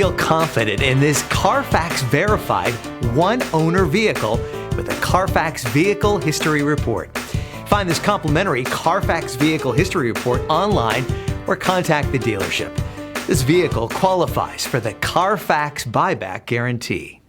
Feel confident in this CARFAX verified one-owner vehicle with a CARFAX Vehicle History Report. Find this complimentary CARFAX Vehicle History Report online or contact the dealership. This vehicle qualifies for the CARFAX Buyback Guarantee.